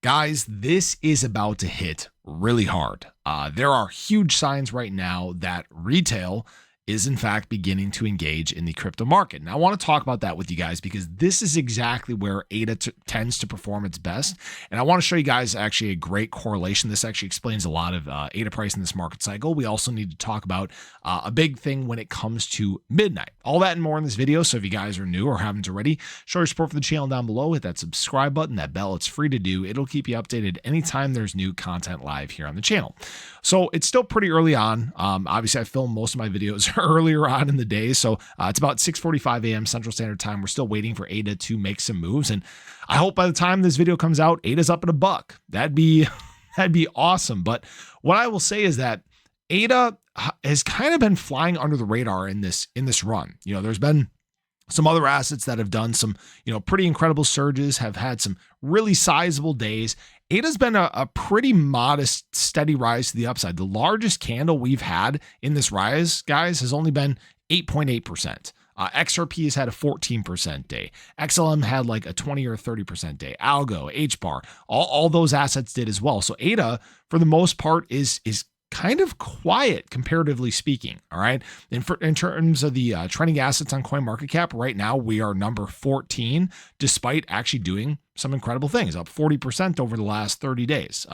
Guys, this is about to hit really hard. There are huge signs right now that retail is in fact beginning to engage in the crypto market. Now, I want to talk about that with you guys because this is exactly where ADA tends to perform its best. And I want to show you guys actually a great correlation. This actually explains a lot of ADA price in this market cycle. We also need to talk about a big thing when it comes to midnight. All that and more in this video. So if you guys are new or haven't already, show your support for the channel down below. Hit that subscribe button, that bell. It's free to do. It'll keep you updated anytime there's new content live here on the channel. So it's still pretty early on. Obviously, I filmed most of my videos earlier on in the day. So it's about 6:45 a.m. Central Standard Time. We're still waiting for ADA to make some moves. And I hope by the time this video comes out, ADA's up at $1. That'd be awesome. But what I will say is that ADA has kind of been flying under the radar in this run. You know, there's been some other assets that have done some, pretty incredible surges, have had some really sizable days. ADA's been a pretty modest, steady rise to the upside. The largest candle we've had in this rise, guys, has only been 8.8%. XRP has had a 14% day. XLM had like a 20 or 30% day. Algo, HBAR, all those assets did as well. So ADA, for the most part, is kind of quiet comparatively speaking. All right. In terms of the trending assets on CoinMarketCap, right now we are number 14, despite actually doing some incredible things, up 40% over the last 30 days.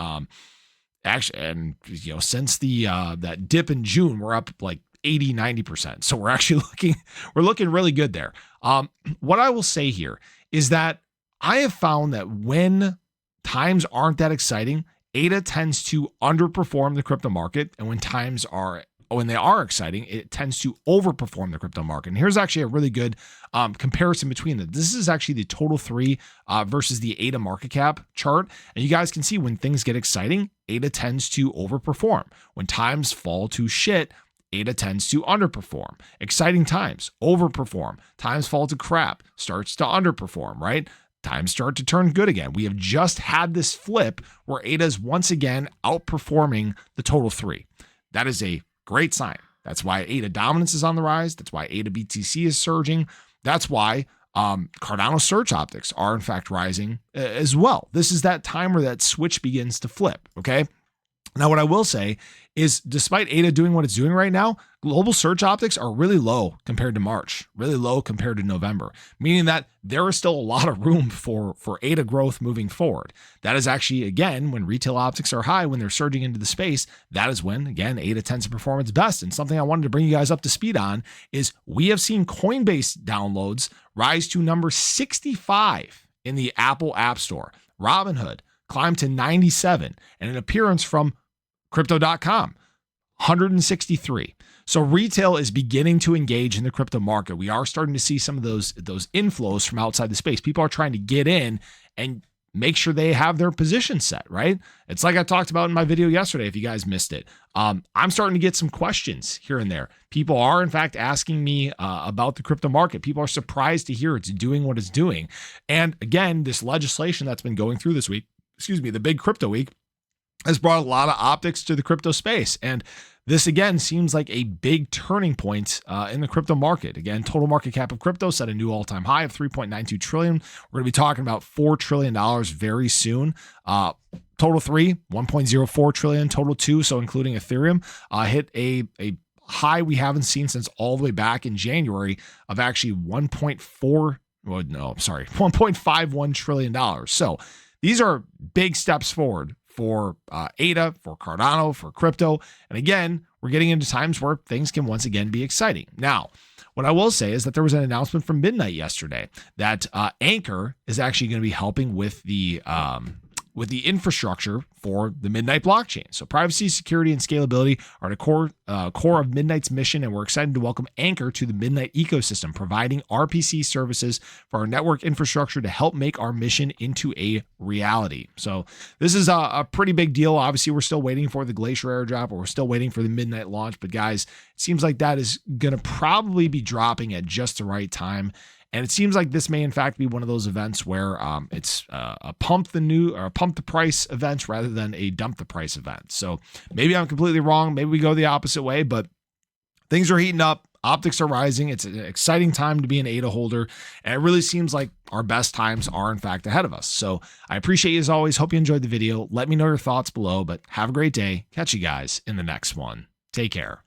Actually, and since that dip in June, we're up like 80-90%. So we're actually looking really good there. What I will say here is that I have found that when times aren't that exciting, ADA tends to underperform the crypto market, and when they are exciting, it tends to overperform the crypto market. And here's actually a really good comparison between them. This is actually the total 3 versus the ADA market cap chart. And you guys can see when things get exciting, ADA tends to overperform. When times fall to shit, ADA tends to underperform. Exciting times, overperform. Times fall to crap, starts to underperform, right? Times start to turn good again. We have just had this flip where ADA is once again outperforming the total 3. That is a great sign. That's why ADA dominance is on the rise. That's why ADA BTC is surging. That's why Cardano search optics are in fact rising as well. This is that time where that switch begins to flip. Okay. Now, what I will say is despite ADA doing what it's doing right now, global search optics are really low compared to March, really low compared to November, meaning that there is still a lot of room for ADA growth moving forward. That is actually, again, when retail optics are high, when they're surging into the space, that is when, again, ADA tends to perform its best. And something I wanted to bring you guys up to speed on is we have seen Coinbase downloads rise to number 65 in the Apple App Store. Robinhood climbed to 97, and an appearance from Crypto.com, 163. So retail is beginning to engage in the crypto market. We are starting to see some of those inflows from outside the space. People are trying to get in and make sure they have their position set, right? It's like I talked about in my video yesterday, if you guys missed it. I'm starting to get some questions here and there. People are, in fact, asking me about the crypto market. People are surprised to hear it's doing what it's doing. And again, this legislation that's been going through this week, the big crypto week, has brought a lot of optics to the crypto space. And this, again, seems like a big turning point in the crypto market. Again, total market cap of crypto set a new all-time high of $3.92 trillion. We're going to be talking about $4 trillion very soon. Total 3, $1.04 trillion. Total 2, so including Ethereum, hit a high we haven't seen since all the way back in January of actually $1.51 trillion. So these are big steps forward for ADA, for Cardano, for crypto. And again, we're getting into times where things can once again be exciting. Now, what I will say is that there was an announcement from midnight yesterday that Anchor is actually going to be helping with the infrastructure for the Midnight blockchain. So privacy, security, and scalability are the core of Midnight's mission, and we're excited to welcome Anchor to the Midnight ecosystem, providing RPC services for our network infrastructure to help make our mission into a reality. So this is a pretty big deal. Obviously, we're still waiting for the Glacier airdrop, or we're still waiting for the Midnight launch. But guys, it seems like that is going to probably be dropping at just the right time. And it seems like this may, in fact, be one of those events where it's a pump the price event rather than a dump the price event. So maybe I'm completely wrong. Maybe we go the opposite way, but things are heating up. Optics are rising. It's an exciting time to be an ADA holder. And it really seems like our best times are in fact ahead of us. So I appreciate you as always. Hope you enjoyed the video. Let me know your thoughts below, but have a great day. Catch you guys in the next one. Take care.